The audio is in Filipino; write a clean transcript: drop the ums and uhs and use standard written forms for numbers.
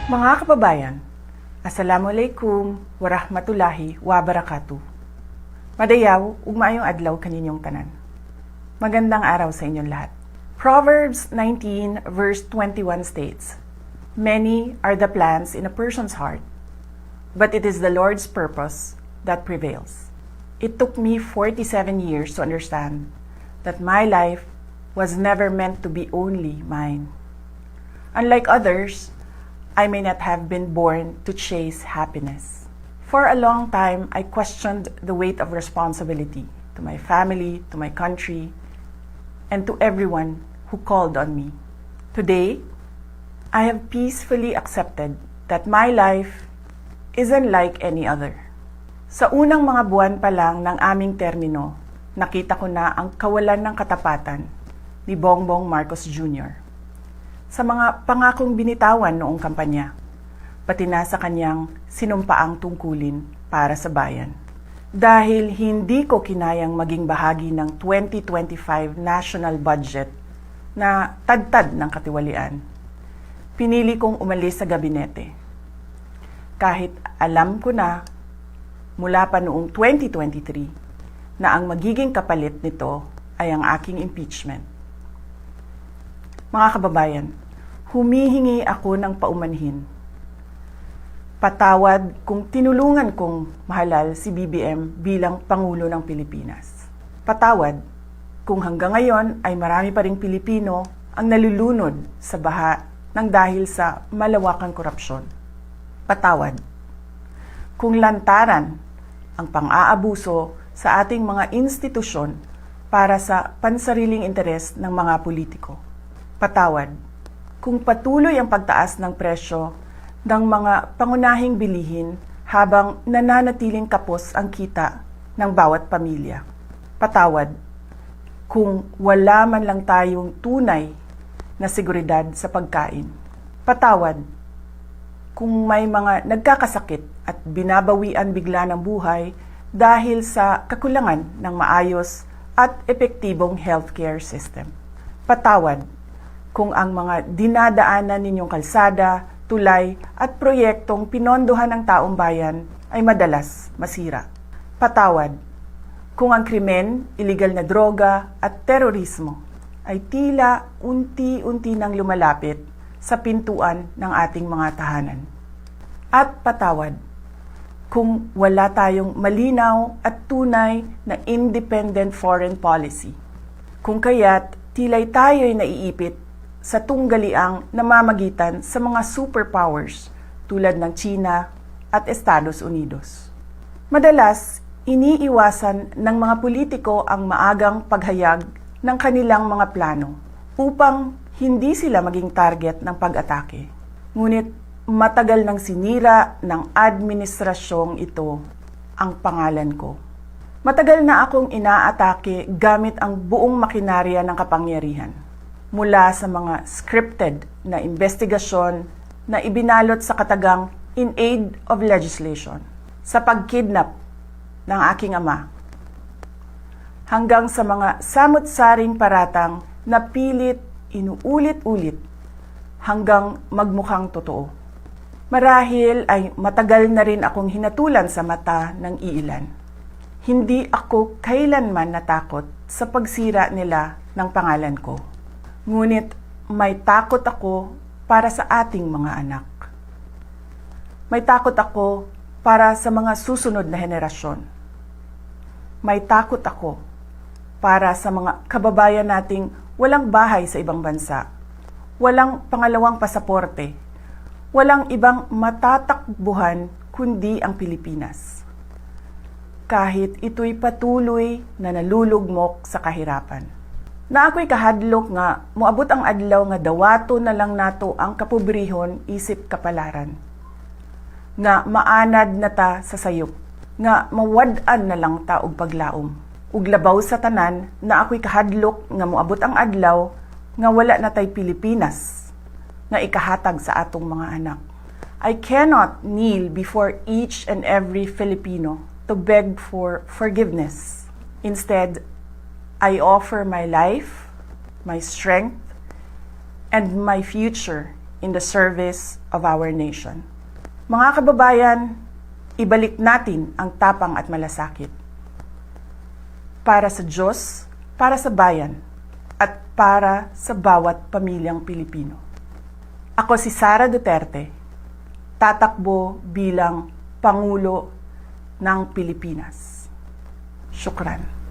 Mga kababayan, Assalamualaikum warahmatullahi wabarakatuh. Madayaw, ugmaayong adlaw kaninyong tanan. Magandang araw sa inyong lahat. Proverbs 19 verse 21 states, "Many are the plans in a person's heart, but it is the Lord's purpose that prevails." It took me 47 years to understand that my life was never meant to be only mine. Unlike others, I may not have been born to chase happiness. For a long time, I questioned the weight of responsibility to my family, to my country, and to everyone who called on me. Today, I have peacefully accepted that my life isn't like any other. Sa unang mga buwan pa lang ng aming termino, nakita ko na ang kawalan ng katapatan ni Bongbong Marcos Jr. sa mga pangakong binitawan noong kampanya, pati na sa kanyang sinumpaang tungkulin para sa bayan. Dahil hindi ko kinayang maging bahagi ng 2025 national budget na tad-tad ng katiwalian, pinili kong umalis sa gabinete. Kahit alam ko na mula pa noong 2023 na ang magiging kapalit nito ay ang aking impeachment. Mga kababayan, humihingi ako ng paumanhin. Patawad kung tinulungan kong mahalal si BBM bilang Pangulo ng Pilipinas. Patawad kung hanggang ngayon ay marami pa ring Pilipino ang nalulunod sa baha ng dahil sa malawakang korupsyon. Patawad kung lantaran ang pang-aabuso sa ating mga institusyon para sa pansariling interes ng mga politiko. Patawad kung patuloy ang pagtaas ng presyo ng mga pangunahing bilihin habang nananatiling kapos ang kita ng bawat pamilya. Patawad kung wala man lang tayong tunay na seguridad sa pagkain. Patawad kung may mga nagkakasakit at binabawian bigla ng buhay dahil sa kakulangan ng maayos at epektibong healthcare system. Patawad kung ang mga dinadaanan ninyong kalsada, tulay at proyektong pinondohan ng taong bayan ay madalas masira. Patawad kung ang krimen, iligal na droga at terorismo ay tila unti-unti nang lumalapit sa pintuan ng ating mga tahanan. At patawad kung wala tayong malinaw at tunay na independent foreign policy. Kung kaya't tila'y tayo'y naiipit sa tunggaliang namamagitan sa mga superpowers tulad ng China at Estados Unidos. Madalas, iniiwasan ng mga politiko ang maagang paghayag ng kanilang mga plano upang hindi sila maging target ng pag-atake. Ngunit matagal nang sinira ng administrasyong ito ang pangalan ko. Matagal na akong inaatake gamit ang buong makinarya ng kapangyarihan. Mula sa mga scripted na investigasyon na ibinalot sa katagang in aid of legislation, sa pagkidnap ng aking ama, hanggang sa mga samut-saring paratang na pilit inuulit-ulit hanggang magmukhang totoo. Marahil ay matagal na rin akong hinatulan sa mata ng iilan. Hindi ako kailanman natakot sa pagsira nila ng pangalan ko. Ngunit may takot ako para sa ating mga anak. May takot ako para sa mga susunod na henerasyon. May takot ako para sa mga kababayan nating walang bahay sa ibang bansa, walang pangalawang pasaporte, walang ibang matatakbuhan kundi ang Pilipinas. Kahit ito'y patuloy na nalulugmok sa kahirapan. Na ako'y kahadlok nga, moabot ang adlaw nga dawato na lang nato ang kapobrehon isip kapalaran. Nga maanad na ta sa sayop, nga mawad-an na lang ta og paglaom. Ug labaw sa tanan na ako'y kahadlok nga moabot ang adlaw nga wala na tay Pilipinas nga ikahatag sa atong mga anak. I cannot kneel before each and every Filipino to beg for forgiveness. Instead, I offer my life, my strength, and my future in the service of our nation. Mga kababayan, ibalik natin ang tapang at malasakit. Para sa Diyos, para sa bayan, at para sa bawat pamilyang Pilipino. Ako si Sara Duterte, tatakbo bilang Pangulo ng Pilipinas. Syukran.